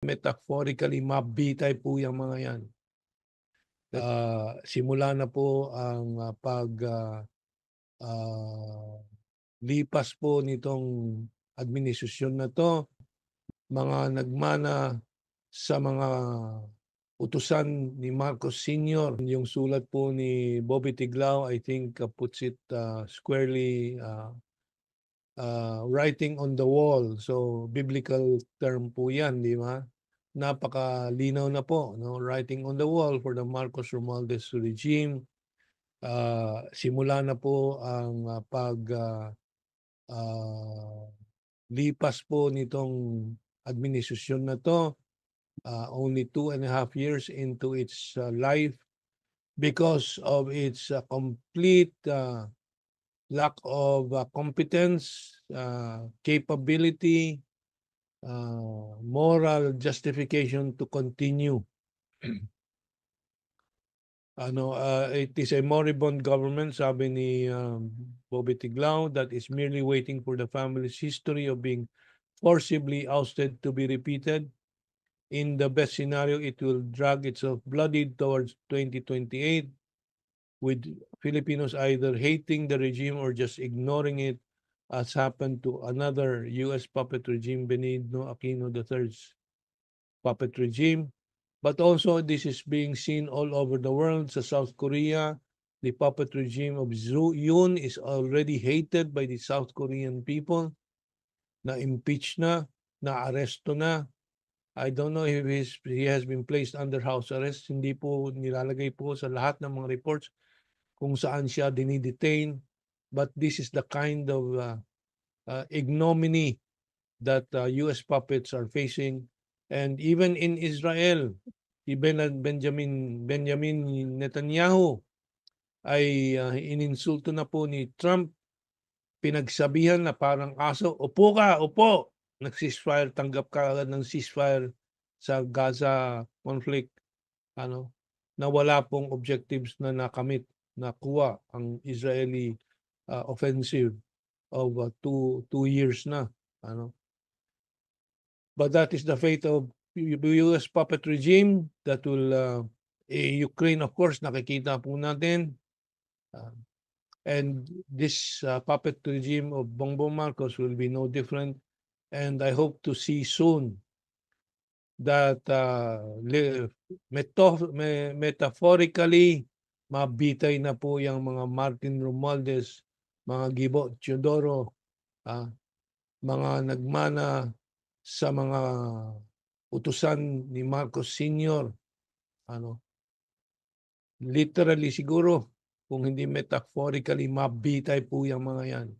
Metaphorically, mabitay po yang mga yan. Simula na po ang lipas po nitong administrasyon na 'to, mga nagmana sa mga utusan ni Marcos Sr. Yung sulat po ni Bobby Tiglao, I think, puts it squarely, writing on the wall. So, biblical term po yan, di ba? Napakalinaw na po, no? Writing on the wall for the Marcos Romualdez regime. Simula na po ang lipas po nitong administrasyon na 'to, only 2.5 years into its life, because of its complete lack of competence, capability, moral justification to continue. It is a moribund government, sabi ni Bobby Tiglao, that is merely waiting for the family's history of being forcibly ousted to be repeated. In the best scenario, it will drag itself bloodied towards 2028, with Filipinos either hating the regime or just ignoring it, as happened to another U.S. puppet regime, Benigno Aquino III's puppet regime. But also, this is being seen all over the world. Sa South Korea, the puppet regime of Yoon is already hated by the South Korean people. Na-impeach na, na-aresto na. I don't know if he has been placed under house arrest. Hindi po nilalagay po sa lahat ng mga reports kung saan siya dinidetain. But this is the kind of ignominy that U.S. puppets are facing. And even in Israel, si Benjamin Netanyahu ay ininsulto na po ni Trump, pinagsabihan na parang aso, upo ka, upo. Nag-ceasefire, tanggap ka agad ng ceasefire sa Gaza conflict, na wala pong objectives na nakamit, nakuha ang Israeli offensive of 2 years na. But that is the fate of U.S. puppet regime that will, Ukraine, of course, nakikita po natin. And this puppet regime of Bongbong Marcos will be no different. And I hope to see soon that metaphorically, mabitay na po yung mga Martin Romualdez, mga Gibo Teodoro, mga nagmana sa mga utusan ni Marcos Sr. Literally siguro, kung hindi metaphorically, mabitay po yung mga yan.